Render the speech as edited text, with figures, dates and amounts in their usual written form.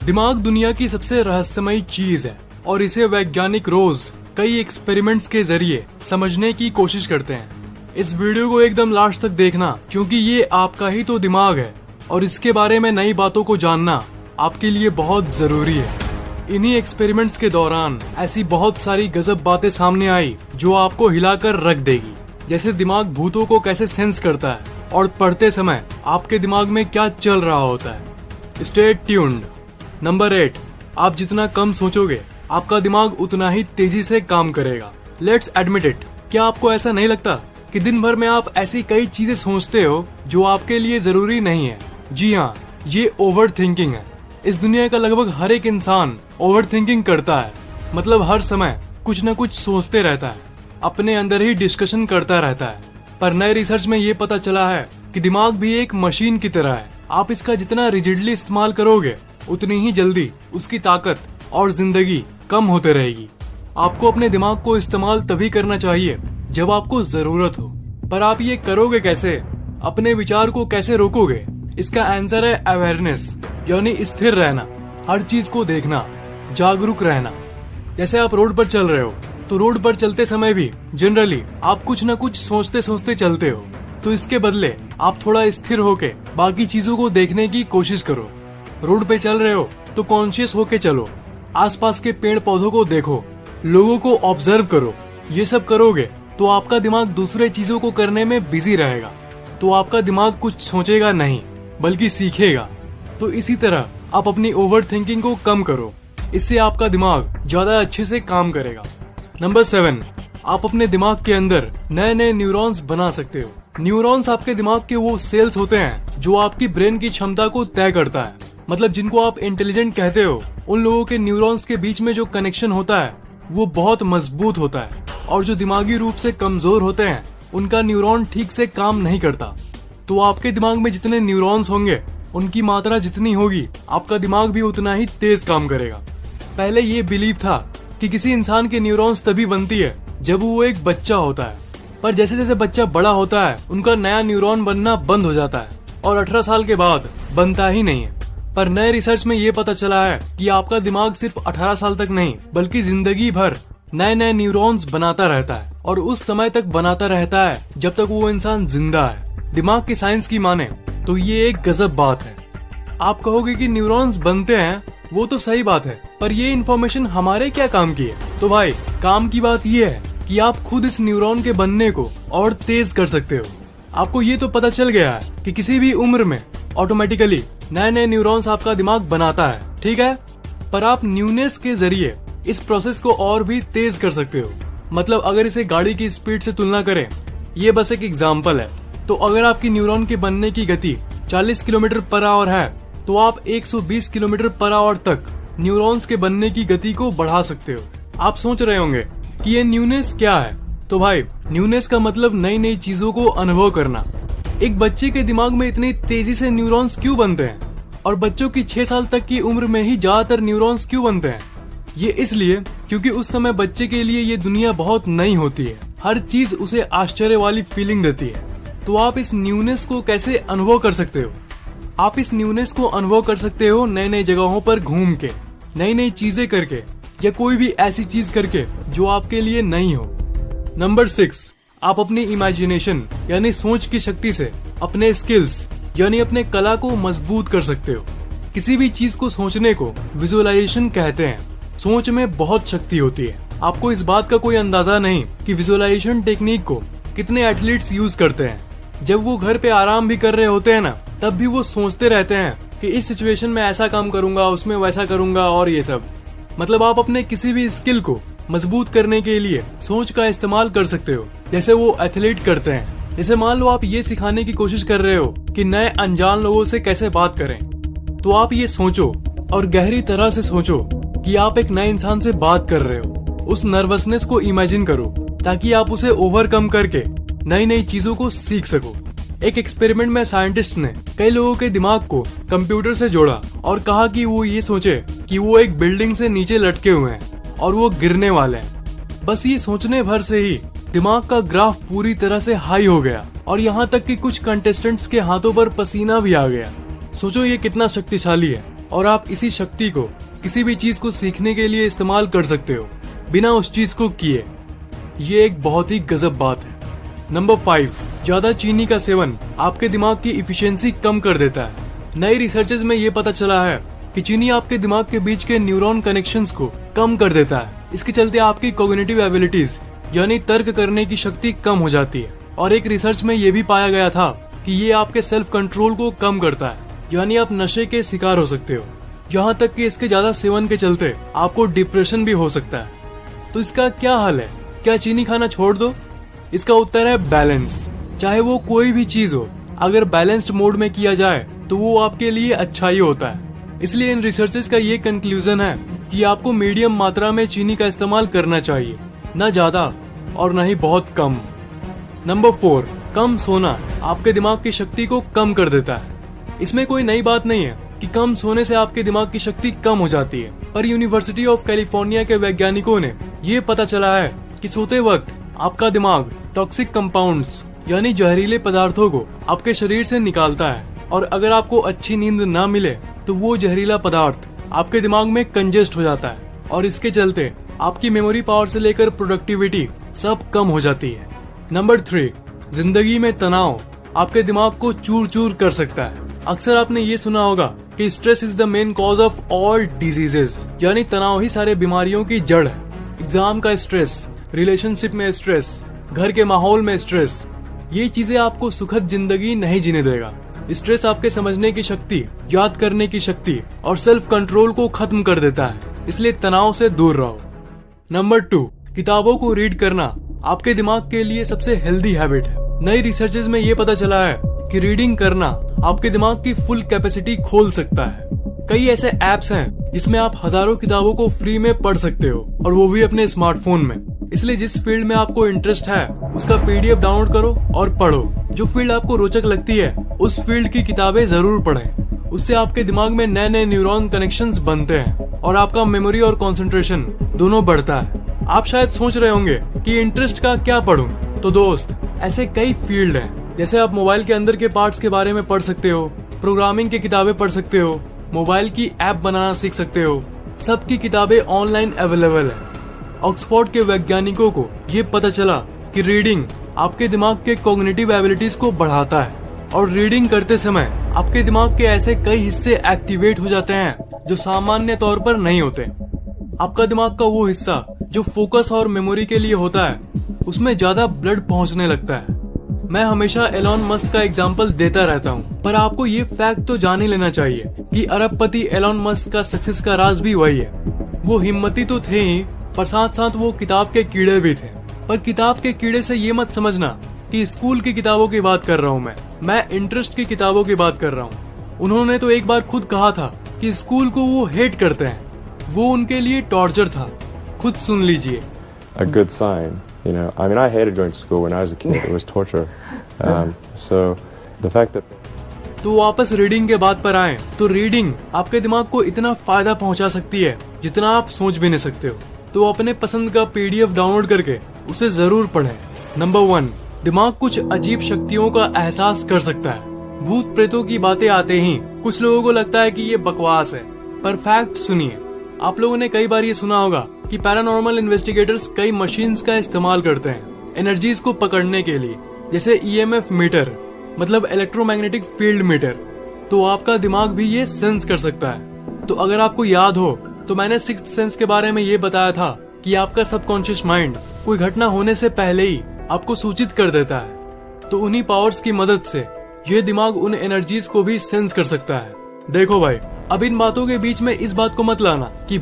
दिमाग दुनिया की सबसे रहस्यमयी चीज है और इसे वैज्ञानिक रोज कई एक्सपेरिमेंट्स के जरिए समझने की कोशिश करते हैं। इस वीडियो को एकदम लास्ट तक देखना क्योंकि ये आपका ही तो दिमाग है और इसके बारे में नई बातों को जानना आपके लिए बहुत जरूरी है। इन्हीं एक्सपेरिमेंट्स के दौरान ऐसी बहुत सारी गजब बातें सामने आई जो आपको हिलाकर रख देगी। जैसे दिमाग भूतों को कैसे सेंस करता है और पढ़ते समय आपके दिमाग में क्या चल रहा होता है। Stay tuned. नंबर 8, आप जितना कम सोचोगे आपका दिमाग उतना ही तेजी से काम करेगा। Let's admit it. क्या आपको ऐसा नहीं लगता कि दिन भर में आप ऐसी कई चीजें सोचते हो जो आपके लिए जरूरी नहीं है? जी हाँ, ये ओवर थिंकिंग है। इस दुनिया का लगभग हर एक इंसान ओवर थिंकिंग करता है, मतलब हर समय कुछ न कुछ सोचते रहता है, अपने अंदर ही डिस्कशन करता रहता है। पर नए रिसर्च में ये पता चला है कि दिमाग भी एक मशीन की तरह है। आप इसका जितना रिजिडली इस्तेमाल करोगे उतनी ही जल्दी उसकी ताकत और जिंदगी कम होते रहेगी। आपको अपने दिमाग को इस्तेमाल तभी करना चाहिए जब आपको जरूरत हो। पर आप ये करोगे कैसे? अपने विचार को कैसे रोकोगे? इसका आंसर है अवेयरनेस, यानी स्थिर रहना, हर चीज को देखना, जागरूक रहना। जैसे आप रोड पर चल रहे हो तो रोड पर चलते समय भी जनरली आप कुछ न कुछ सोचते सोचते चलते हो। तो इसके बदले आप थोड़ा स्थिर होके बाकी चीजों को देखने की कोशिश करो। रोड पे चल रहे हो तो कॉन्शियस होके चलो, आसपास के पेड़ पौधों को देखो, लोगों को ऑब्जर्व करो। ये सब करोगे तो आपका दिमाग दूसरे चीजों को करने में बिजी रहेगा, तो आपका दिमाग कुछ सोचेगा नहीं बल्कि सीखेगा। तो इसी तरह आप अपनी ओवर थिंकिंग को कम करो, इससे आपका दिमाग ज्यादा अच्छे से काम करेगा। नंबर 7, आप अपने दिमाग के अंदर नए नए न्यूरॉन्स बना सकते हो। न्यूरॉन्स आपके दिमाग के वो सेल्स होते हैं जो आपकी ब्रेन की क्षमता को तय करता है। मतलब जिनको आप इंटेलिजेंट कहते हो, उन लोगों के न्यूरॉन्स के बीच में जो कनेक्शन होता है वो बहुत मजबूत होता है, और जो दिमागी रूप से कमजोर होते हैं उनका न्यूरॉन ठीक से काम नहीं करता। तो आपके दिमाग में जितने न्यूरॉन्स होंगे उनकी मात्रा जितनी होगी आपका दिमाग भी उतना ही तेज काम करेगा। पहले ये बिलीव था कि किसी इंसान के न्यूरॉन्स तभी बनती है जब वो एक बच्चा होता है, पर जैसे जैसे बच्चा बड़ा होता है उनका नया न्यूरॉन बनना बंद हो जाता है और 18 साल के बाद बनता ही नहीं है। पर नए रिसर्च में ये पता चला है कि आपका दिमाग सिर्फ 18 साल तक नहीं बल्कि जिंदगी भर नए नए न्यूरॉन्स बनाता रहता है, और उस समय तक बनाता रहता है जब तक वो इंसान जिंदा है। दिमाग की साइंस की माने तो ये एक गजब बात है। आप कहोगे कि न्यूरॉन्स बनते हैं, वो तो सही बात है, पर ये इन्फॉर्मेशन हमारे क्या काम की है? तो भाई काम की बात ये है कि आप खुद इस न्यूरॉन के बनने को और तेज कर सकते हो। आपको ये तो पता चल गया है कि किसी भी उम्र में ऑटोमेटिकली नए नए न्यूरॉन्स आपका दिमाग बनाता है, ठीक है? पर आप न्यूनेस के जरिए इस प्रोसेस को और भी तेज कर सकते हो। मतलब अगर इसे गाड़ी की स्पीड से तुलना करें, ये बस एक एग्जाम्पल है। तो अगर आपकी न्यूरॉन के बनने की गति 40 किलोमीटर पर आवर है तो आप 120 किलोमीटर पर आवर तक न्यूरॉन्स के बनने की गति को बढ़ा सकते हो। आप सोच रहे होंगे कि ये न्यूनेस क्या है? तो भाई न्यूनेस का मतलब नई नई चीजों को अनुभव करना। एक बच्चे के दिमाग में इतनी तेजी से न्यूरॉन्स क्यों बनते हैं, और बच्चों की 6 साल तक की उम्र में ही ज्यादातर न्यूरॉन्स क्यों बनते हैं? ये इसलिए क्योंकि उस समय बच्चे के लिए ये दुनिया बहुत नई होती है, हर चीज उसे आश्चर्य वाली फीलिंग देती है। तो आप इस न्यूनेस को कैसे अनुभव कर सकते हो? आप इस न्यूनेस को अनुभव कर सकते हो नई नई जगहों पर घूम के, नई नई चीजें करके, या कोई भी ऐसी चीज करके जो आपके लिए नई हो। नंबर 6, आप अपनी इमेजिनेशन यानी सोच की शक्ति से अपने स्किल्स यानी अपने कला को मजबूत कर सकते हो। किसी भी चीज को सोचने को विजुअलाइजेशन कहते हैं। सोच में बहुत शक्ति होती है। आपको इस बात का कोई अंदाजा नहीं कि विजुअलाइजेशन टेक्निक को कितने एथलीट्स यूज करते हैं। जब वो घर पे आराम भी कर रहे होते हैं ना, तब भी वो सोचते रहते हैं कि इस सिचुएशन में ऐसा काम करूंगा, उसमें वैसा करूंगा और ये सब। मतलब आप अपने किसी भी स्किल को मजबूत करने के लिए सोच का इस्तेमाल कर सकते हो, जैसे वो एथलीट करते हैं। जैसे मान लो आप ये सिखाने की कोशिश कर रहे हो कि नए अनजान लोगों से कैसे बात करें, तो आप ये सोचो और गहरी तरह से सोचो कि आप एक नए इंसान से बात कर रहे हो। उस नर्वसनेस को इमेजिन करो ताकि आप उसे ओवरकम करके नई नई चीजों को सीख सको। एक एक्सपेरिमेंट में साइंटिस्ट ने कई लोगों के दिमाग को कंप्यूटर से जोड़ा और कहा कि वो ये सोचे कि वो एक बिल्डिंग से नीचे लटके हुए हैं और वो गिरने वाले हैं। बस ये सोचने भर से ही दिमाग का ग्राफ पूरी तरह से हाई हो गया, और यहाँ तक कि कुछ कंटेस्टेंट्स के हाथों पर पसीना भी आ गया। सोचो ये कितना शक्तिशाली है। और आप इसी शक्ति को किसी भी चीज को सीखने के लिए इस्तेमाल कर सकते हो बिना उस चीज को किए। ये एक बहुत ही गजब बात है। नंबर 5, ज्यादा चीनी का सेवन आपके दिमाग की इफिशिएंसी कम कर देता है। नई रिसर्चेज में ये पता चला है कि चीनी आपके दिमाग के बीच के न्यूरॉन कनेक्शंस को कम कर देता है। इसके चलते आपकी कॉग्निटिव एबिलिटीज यानी तर्क करने की शक्ति कम हो जाती है। और एक रिसर्च में ये भी पाया गया था कि ये आपके सेल्फ कंट्रोल को कम करता है, यानी आप नशे के शिकार हो सकते हो। यहाँ तक कि इसके ज्यादा सेवन के चलते आपको डिप्रेशन भी हो सकता है। तो इसका क्या हल है? क्या चीनी खाना छोड़ दो? इसका उत्तर है बैलेंस। चाहे वो कोई भी चीज हो, अगर बैलेंस्ड मोड में किया जाए तो वो आपके लिए अच्छा ही होता है। इसलिए इन रिसर्चेस का ये कंक्लूजन है कि आपको मीडियम मात्रा में चीनी का इस्तेमाल करना चाहिए, न ज्यादा और न ही बहुत कम। नंबर 4, कम सोना आपके दिमाग की शक्ति को कम कर देता है। इसमें कोई नई बात नहीं है कि कम सोने से आपके दिमाग की शक्ति कम हो जाती है, पर यूनिवर्सिटी ऑफ कैलिफोर्निया के वैज्ञानिकों ने ये पता चला है कि सोते वक्त आपका दिमाग टॉक्सिक कंपाउंड्स यानी जहरीले पदार्थों को आपके शरीर से निकालता है, और अगर आपको अच्छी नींद ना मिले तो वो जहरीला पदार्थ आपके दिमाग में कंजेस्ट हो जाता है, और इसके चलते आपकी मेमोरी पावर से लेकर प्रोडक्टिविटी सब कम हो जाती है। नंबर 3, जिंदगी में तनाव आपके दिमाग को चूर चूर कर सकता है। अक्सर आपने ये सुना होगा कि stress is the main cause of all diseases, यानी तनाव ही सारे बीमारियों की जड़ है। एग्जाम का स्ट्रेस, रिलेशनशिप में स्ट्रेस, घर के माहौल में स्ट्रेस, ये चीजें आपको सुखद जिंदगी नहीं जीने देगा। स्ट्रेस आपके समझने की शक्ति, याद करने की शक्ति और सेल्फ कंट्रोल को खत्म कर देता है, इसलिए तनाव से दूर रहो। नंबर 2, किताबों को रीड करना आपके दिमाग के लिए सबसे हेल्दी हैबिट है। नई रिसर्चेज में ये पता चला है कि रीडिंग करना आपके दिमाग की फुल कैपेसिटी खोल सकता है। कई ऐसे एप्स हैं जिसमें आप हजारों किताबों को फ्री में पढ़ सकते हो, और वो भी अपने स्मार्टफोन में। इसलिए जिस फील्ड में आपको इंटरेस्ट है उसका PDF डाउनलोड करो और पढ़ो। जो फील्ड आपको रोचक लगती है उस फील्ड की किताबें जरूर पढ़ें। उससे आपके दिमाग में नए नए न्यूरॉन कनेक्शंस बनते हैं और आपका मेमोरी और कंसंट्रेशन दोनों बढ़ता है। आप शायद सोच रहे होंगे कि इंटरेस्ट का क्या पढूं? तो दोस्त, ऐसे कई फील्ड हैं। जैसे आप मोबाइल के अंदर के पार्ट्स के बारे में पढ़ सकते हो, प्रोग्रामिंग की किताबें पढ़ सकते हो, मोबाइल की ऐप बनाना सीख सकते हो। सबकी किताबें ऑनलाइन अवेलेबल है। ऑक्सफोर्ड के वैज्ञानिकों को ये पता चला कि रीडिंग आपके दिमाग के कॉग्निटिव एबिलिटीज को बढ़ाता है, और रीडिंग करते समय आपके दिमाग के ऐसे कई हिस्से एक्टिवेट हो जाते हैं जो सामान्य तौर पर नहीं होते। आपका दिमाग का वो हिस्सा जो फोकस और मेमोरी के लिए होता है, उसमें ज्यादा ब्लड पहुंचने लगता है। मैं हमेशा एलॉन मस्क का एग्जाम्पल देता रहता हूँ, पर आपको ये फैक्ट तो जान ही लेना चाहिए कि अरबपति एलॉन मस्क का सक्सेस का राज भी वही है। वो हिम्मती तो थे ही, पर साथ साथ वो किताब के कीड़े भी थे। पर किताब के कीड़े से ये मत समझना कि स्कूल की किताबों की बात कर रहा हूँ मैं इंटरेस्ट की किताबों की बात कर रहा हूँ। उन्होंने तो एक बार खुद कहा था कि स्कूल को वो हेट करते हैं, वो उनके लिए टॉर्चर था। खुद सुन लीजिए। A good sign, you know. I mean, I hated going to school when I was a kid. It was torture. So the fact that तो वापस रीडिंग के बात पर आए तो रीडिंग आपके दिमाग को इतना फायदा पहुंचा सकती है जितना आप सोच भी नहीं सकते हो। तो अपने पसंद का PDF डाउनलोड करके उसे जरूर पढ़ें। नंबर 1, दिमाग कुछ अजीब शक्तियों का एहसास कर सकता है। भूत प्रेतों की बातें आते ही कुछ लोगों को लगता है कि ये बकवास है, पर फैक्ट सुनिए। आप लोगों ने कई बार ये सुना होगा कि पैरानॉर्मल इन्वेस्टिगेटर्स कई मशीन्स का इस्तेमाल करते हैं एनर्जीज को पकड़ने के लिए, जैसे EMF मीटर, मतलब इलेक्ट्रोमैग्नेटिक फील्ड मीटर। तो आपका दिमाग भी ये सेंस कर सकता है। तो अगर आपको याद हो तो मैंने सिक्स्थ सेंस के बारे में ये बताया था कि आपका सबकॉन्शियस माइंड कोई घटना होने से पहले ही आपको सूचित कर देता है। तो उन्हीं पावर्स की मदद से ये दिमाग उन एनर्जीज को भी सेंस कर सकता है। देखो भाई, अब इन बातों के बीच में इस बात को मत लाना कि